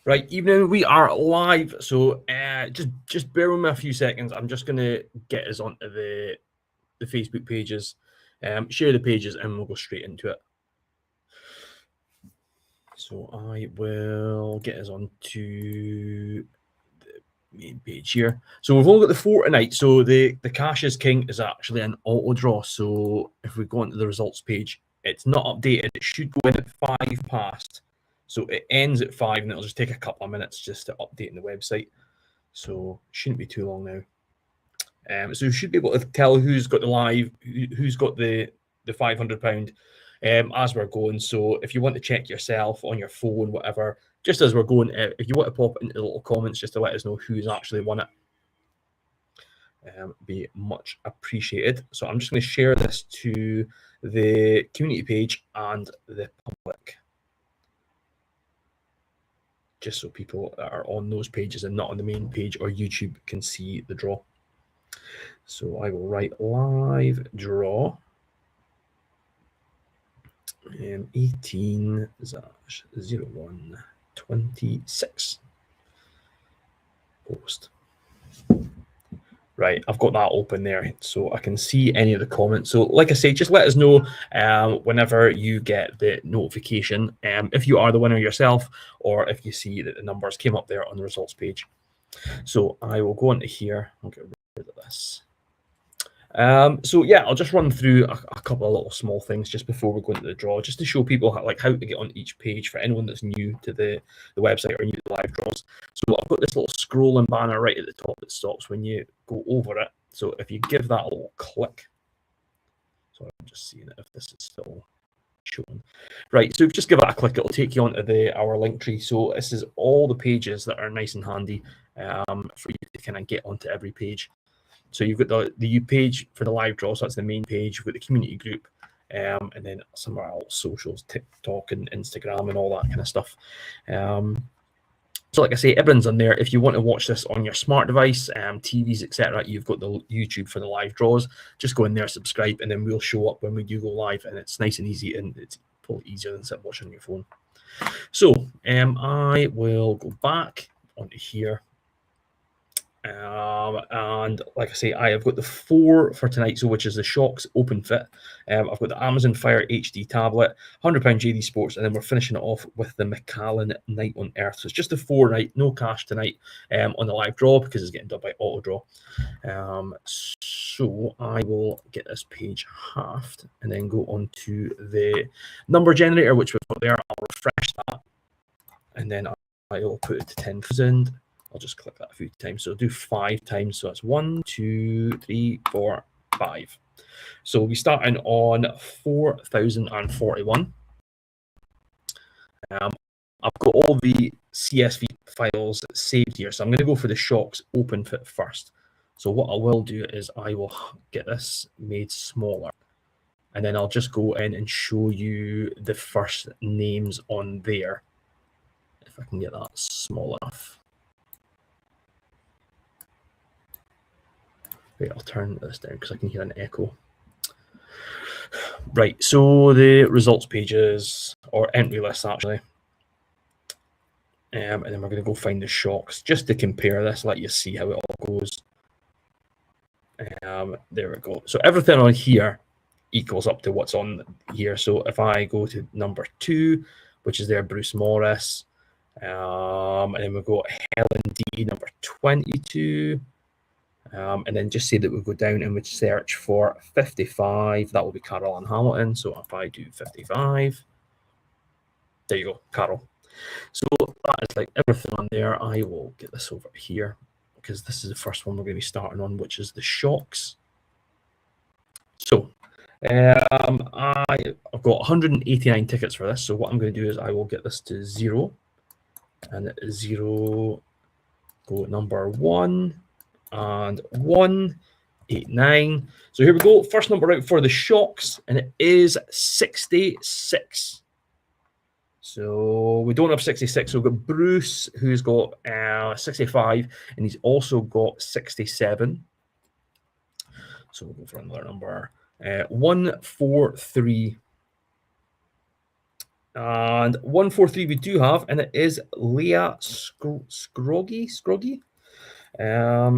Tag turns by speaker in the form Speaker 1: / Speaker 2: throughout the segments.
Speaker 1: Right, evening. We are live, so just bear with me a few seconds. I'm just gonna get us onto the Facebook pages, share the pages, and we'll go straight into it. So I will get us onto the main page here. So we've only got the 4 tonight. So the Cash is King is actually an auto draw. So if we go into the results page, it's not updated. It should go in at 5 past. So it ends at 5, and it'll just take a couple of minutes just to update in the website. So it shouldn't be too long now. So you should be able to tell who's got the live, who's got the £500 as we're going. So if you want to check yourself on your phone, whatever, just as we're going, if you want to pop it into the little comments just to let us know who's actually won it, be much appreciated. So I'm just going to share this to the community page and the public, just so people that are on those pages and not on the main page or YouTube can see the draw. So I will write live draw 18/01/26 post. Right, I've got that open there so I can see any of the comments. So like I say, just let us know whenever you get the notification, if you are the winner yourself or if you see that the numbers came up there on the results page. So I will go into here. I'll get rid of this. So yeah, I'll just run through a couple of little small things just before we go into the draw, just to show people how to get on each page for anyone that's new to the website or new to live draws. So I've got this little scrolling banner right at the top that stops when you go over it. So if you give that a little click, so I'm just seeing if this is still showing. Right, so if you just give it a click, it'll take you onto our link tree. So this is all the pages that are nice and handy for you to kind of get onto every page. So you've got the page for the live draw, so that's the main page. You've got the community group, and then some of our socials, TikTok and Instagram and all that kind of stuff. So like I say, everyone's on there. If you want to watch this on your smart device, TVs, etc., you've got the YouTube for the live draws. Just go in there, subscribe, and then we'll show up when we do go live. And it's nice and easy, and it's probably easier than sitting watching on your phone. So I will go back onto here. And like I say, I have got the 4 for tonight, so which is the Shocks Open Fit. I've got the Amazon Fire HD tablet, £100 JD Sports, and then we're finishing it off with the Macallan Night on Earth. So it's just the 4 night, no cash tonight on the live draw because it's getting done by auto draw. So I will get this page halved and then go on to the number generator, which we've got there. I'll refresh that, and then I will put it to 10,000. I'll just click that a few times. So I'll do 5 times. So that's 1, 2, 3, 4, 5. So we'll be starting on 4,041. I've got all the CSV files saved here. So I'm going to go for the Shocks Open Fit first. So what I will do is I will get this made smaller. And then I'll just go in and show you the first names on there. If I can get that small enough. Wait, I'll turn this down because I can hear an echo. Right, so the results pages, or entry lists actually. And then we're going to go find the Shocks just to compare this, let you see how it all goes. There we go. So everything on here equals up to what's on here. So if I go to number 2, which is there, Bruce Morris, and then we've got Helen D, number 22. And then just say that we'll go down and we'll search for 55. That will be Carol Ann Hamilton. So if I do 55, there you go, Carol. So that is like everything on there. I will get this over here because this is the first one we're going to be starting on, which is the Shocks. So I've got 189 tickets for this. So what I'm going to do is I will get this to 0. And 0, go number 1. And 189. So here we go. First number out for the Shocks, and it is 66. So we don't have 66. So we've got Bruce, who's got 65, and he's also got 67. So we'll go for another number. 143. And 143 we do have, and it is Leah Scroggy.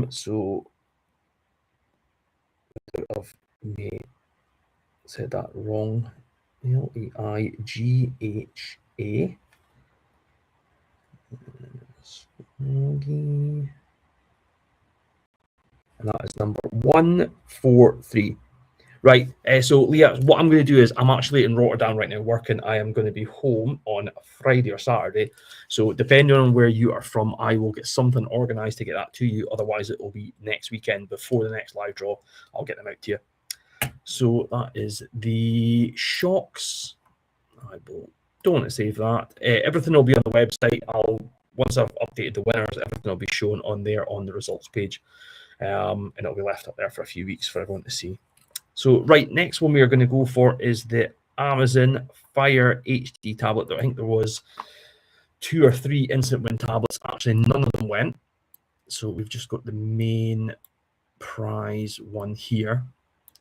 Speaker 1: So I've said that wrong. Leighha. Scroggy. And that is number 143. Right, so Leah, what I'm going to do is I'm actually in Rotterdam right now working. I am going to be home on Friday or Saturday. So depending on where you are from, I will get something organised to get that to you. Otherwise, it will be next weekend before the next live draw. I'll get them out to you. So that is the shocks. Don't want to save that. Everything will be on the website. Once I've updated the winners, everything will be shown on there on the results page. And it'll be left up there for a few weeks for everyone to see. So, right, next one we are going to go for is the Amazon Fire HD tablet. I think there was 2 or 3 instant win tablets. Actually, none of them went. So we've just got the main prize one here.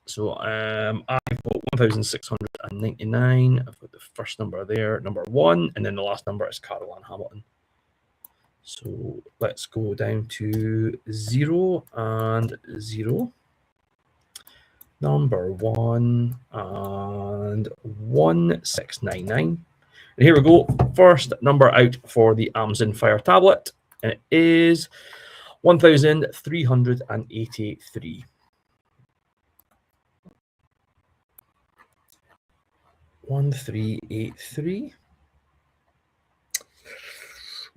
Speaker 1: So I've got 1,699. I've got the first number there, number 1, and then the last number is Caroline Hamilton. So let's go down to 0 and 0. Number 1 and 1699. And here we go. First number out for the Amazon Fire tablet. And it is 1,383. 1383.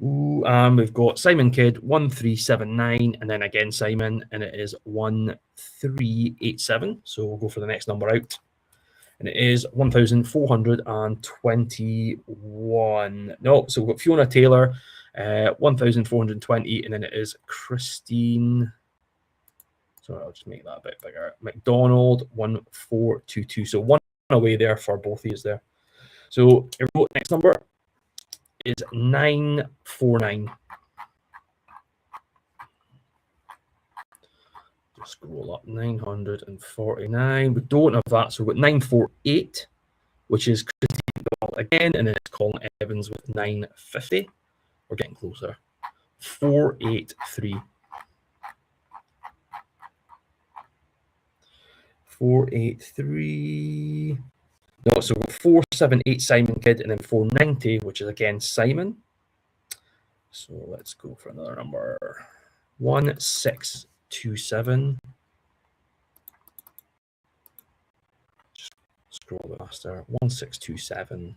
Speaker 1: Ooh, and we've got Simon Kidd 1379, and then again Simon, and it is 1387. So we'll go for the next number out, and it is 1421. No, so we've got Fiona Taylor 1420, and then it is Christine. So I'll just make that a bit bigger. McDonald 1422. So one away there for both of these there. So here we go. Next number is 949. Just scroll up. 949. We don't have that, so we've got 948, which is Christine McDonald again, and then it's Colin Evans with 950. We're getting closer. 483. 483. No, so 478 Simon Kidd, and then 490, which is again Simon. So let's go for another number. 1627. Just scroll a bit faster. 1627.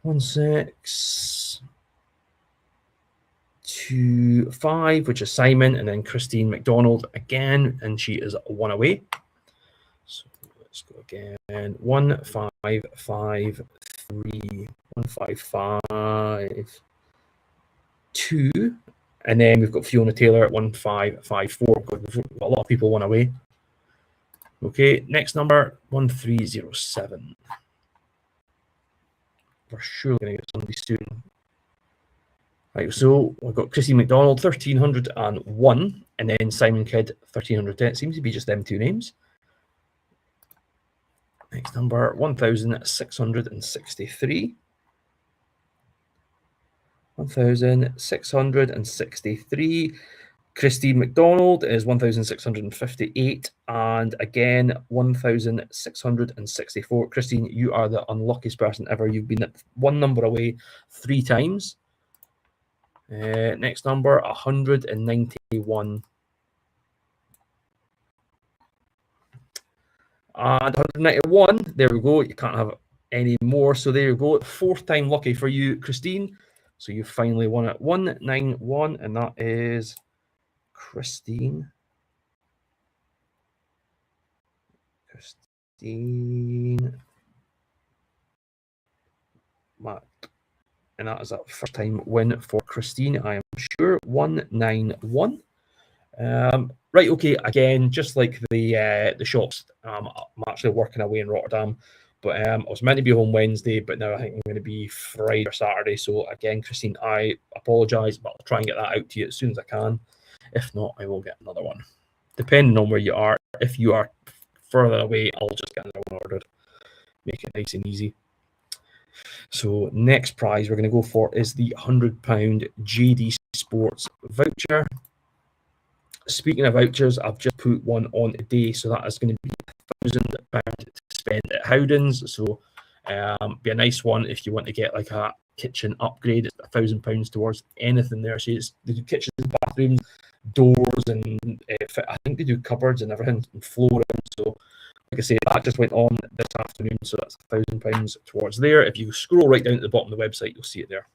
Speaker 1: 1625, which is Simon, and then Christine McDonald again, and she is one away. So let's go again. 1553. 1552. And then we've got Fiona Taylor at 1554. We've got a lot of people one away. Okay, next number 1307. We're surely going to get somebody soon. Right, so we've got Christine McDonald 1301, and then Simon Kidd 1310. It seems to be just them two names. Next number 1663. 1663. Christine McDonald is 1658, and again 1664. Christine, you are the unluckiest person ever. You've been at one number away 3 times. Next number 191. And 191, there we go. You can't have any more. So there you go. 4th time lucky for you, Christine. So you finally won at 191, and that is Christine. Matt. And that is a first time win for Christine, I am sure. 191. Right, okay, again, just like the shops, I'm actually working away in Rotterdam, but I was meant to be home Wednesday, but now I think I'm going to be Friday or Saturday. So again, Christine, I apologise, but I'll try and get that out to you as soon as I can. If not, I will get another one. Depending on where you are, if you are further away, I'll just get another one ordered. Make it nice and easy. So next prize we're going to go for is the £100 JD Sports voucher. Speaking of vouchers, I've just put one on today, so that is going to be £1,000 to spend at Howdens. So be a nice one if you want to get like a kitchen upgrade. It's £1,000 towards anything there. So they do kitchens, bathrooms, doors, and I think they do cupboards and everything, and flooring. So like I say, that just went on this afternoon, so that's £1,000 towards there. If you scroll right down to the bottom of the website, you'll see it there.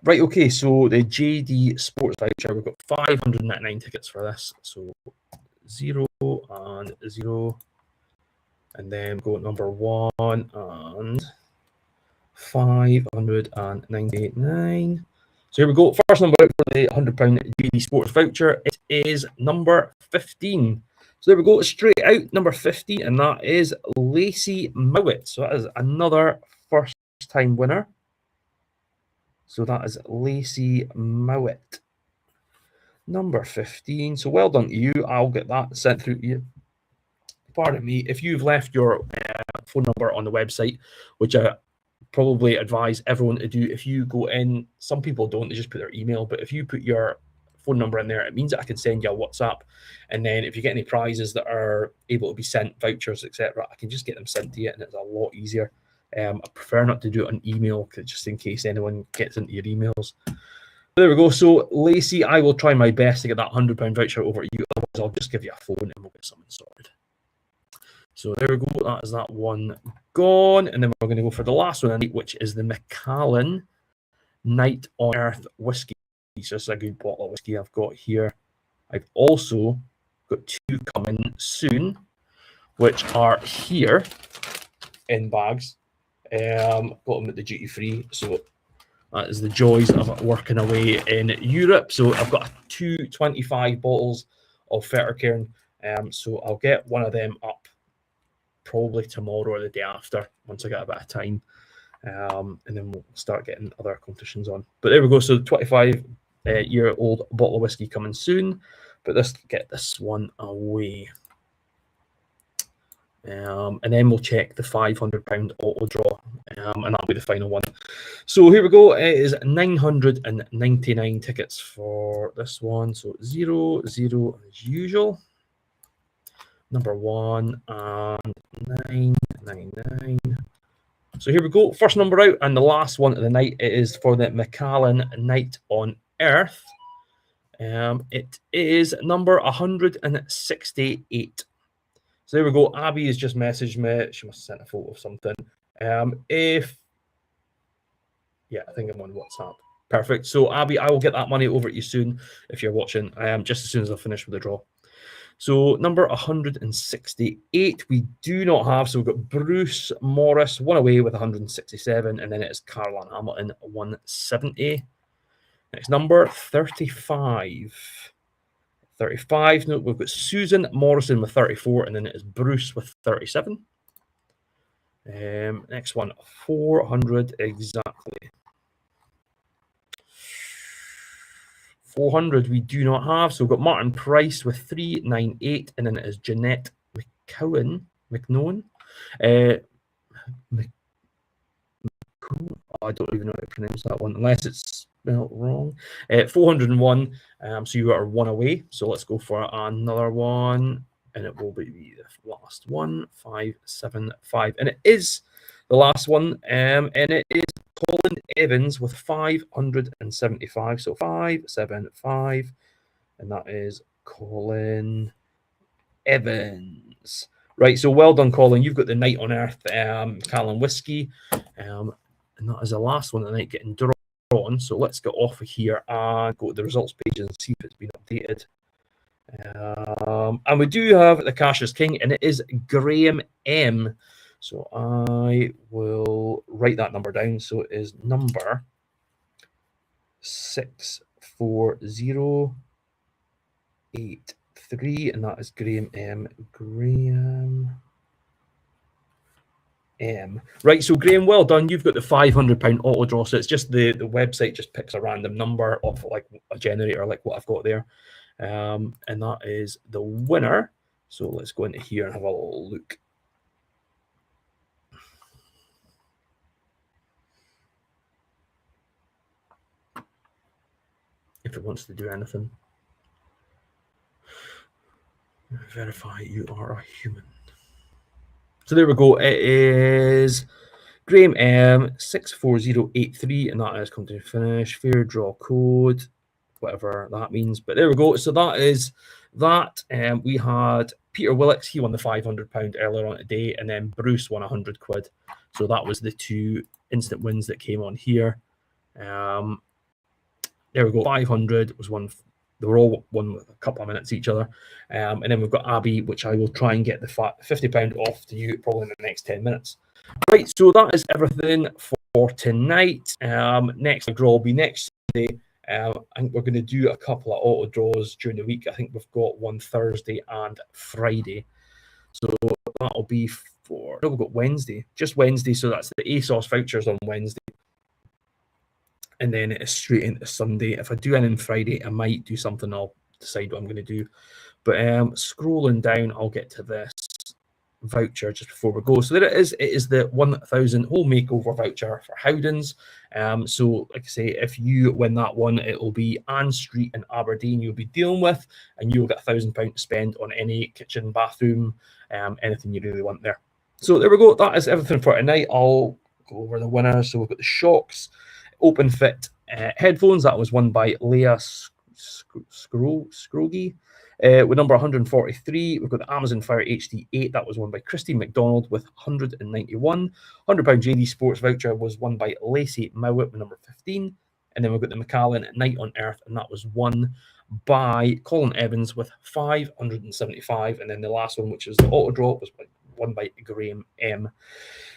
Speaker 1: Right, okay, so the JD Sports voucher, we've got 599 tickets for this. So 0 and 0. And then go at number 1 and 599. So here we go. First number out for the £100 JD Sports voucher. It is number 15. So there we go, straight out, number 15, and that is Lacey Mowat. So that is another first-time winner. So that is Lacey Mowat, number 15. So well done to you. I'll get that sent through to you. Pardon me, if you've left your phone number on the website, which I probably advise everyone to do, if you go in, some people don't, they just put their email, but if you put your phone number in there, it means that I can send you a WhatsApp, and then if you get any prizes that are able to be sent, vouchers, etc., I can just get them sent to you, and it's a lot easier. I prefer not to do it on email, just in case anyone gets into your emails. There we go. So Lacey, I will try my best to get that £100 voucher over to you. Otherwise, I'll just give you a phone and we'll get something sorted. So there we go. That is that one gone. And then we're going to go for the last one, which is the Macallan Night on Earth whiskey. It's just a good bottle of whiskey I've got here. I've also got 2 coming soon, which are here in bags. Got them at the duty free. So that is the joys of working away in Europe. So I've got 225 bottles of Fettercairn. So I'll get one of them up probably tomorrow or the day after, once I get a bit of time. And then we'll start getting other competitions on. But there we go. So the 25-year-old bottle of whiskey coming soon. But let's get this one away. And then we'll check the £500 auto draw, and that'll be the final one. So here we go. It is 999 tickets for this one. So 0, 0 as usual. Number 1 and 999. So here we go. First number out, and the last one of the night. It is for the Macallan Night on Earth. It is number 168. So there we go. Abby has just messaged me. She must have sent a photo of something. Yeah, I think I'm on WhatsApp. Perfect. So Abby, I will get that money over to you soon if you're watching. Just as soon as I finish with the draw. So number 168, we do not have. So we've got Bruce Morris, one away with 167, and then it is Caroline Hamilton, 170. Next number 35. 35. No, we've got Susan Morrison with 34, and then it is Bruce with 37. Next one, 400 exactly. 400 we do not have. So we've got Martin Price with 398, and then it is Jeanette McCowan. I don't even know how to pronounce that one, unless it's spelled wrong. 401. So you are one away. So let's go for another one, and it will be the last one, 575, and it is the last one, and it is Colin Evans with 575. So 575, and that is Colin Evans. Right, so well done, Colin. You've got the Night on Earth Macallan whiskey, and that is the last one of the night getting drawn. So let's get off of here and go to the results page and see if it's been updated. And we do have the Cash is King, and it is Graham M. So I will write that number down. So it is number 64083, and that is Graham M. Graham M. Right, so Graham, well done. You've got the £500 auto draw. So it's just the website just picks a random number off like a generator, like what I've got there. And that is the winner. So let's go into here and have a little look. if it wants to do anything. Verify you are a human. So there we go. It is Graham M 64083, and that is come to finish. Fair draw code, whatever that means. But there we go. So that is that. We had Peter Willix, he won the £500 earlier on today, and then Bruce won 100 quid. So that was the two instant wins that came on here. There we go. 500 was one. They were all one with a couple of minutes each other. And then we've got Abby, which I will try and get the £50 off to you probably in the next 10 minutes. Right, so that is everything for tonight. Next draw will be next Sunday. I think we're going to do a couple of auto draws during the week. I think we've got one Thursday and Friday. So that'll be for, no, we've got Wednesday, just Wednesday. So that's the ASOS vouchers on Wednesday. And then it's straight into Sunday. If I do anything Friday, I might do something. I'll decide what I'm going to do. But scrolling down, I'll get to this voucher just before we go. So there it is. It is the 1,000 home makeover voucher for Howdens. So like I say, if you win that one, it will be Ann Street in Aberdeen you'll be dealing with, and you'll get £1,000 to spend on any kitchen, bathroom, anything you really want there. So there we go. That is everything for tonight. I'll go over the winners. So we've got the Shocks Open Fit headphones. That was won by Leah Scroggy. With number 143, we've got the Amazon Fire HD 8. That was won by Christine McDonald with 191. £100 JD Sports voucher was won by Lacey Mowat with number 15. And then we've got the Macallan Night on Earth, and that was won by Colin Evans with 575. And then the last one, which is the auto draw, was won by Graham M.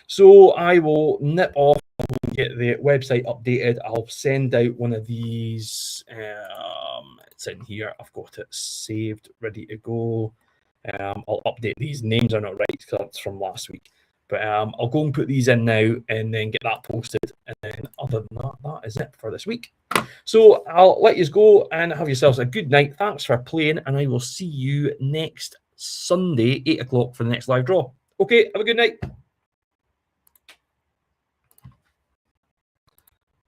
Speaker 1: So I will nip off, get the website updated. I'll send out one of these. It's in here. I've got it saved, ready to go. I'll update these. Names are not right because that's from last week. But I'll go and put these in now and then get that posted. And then other than that, that is it for this week. So I'll let you go and have yourselves a good night. Thanks for playing, and I will see you next Sunday, 8 o'clock for the next live draw. Okay, have a good night.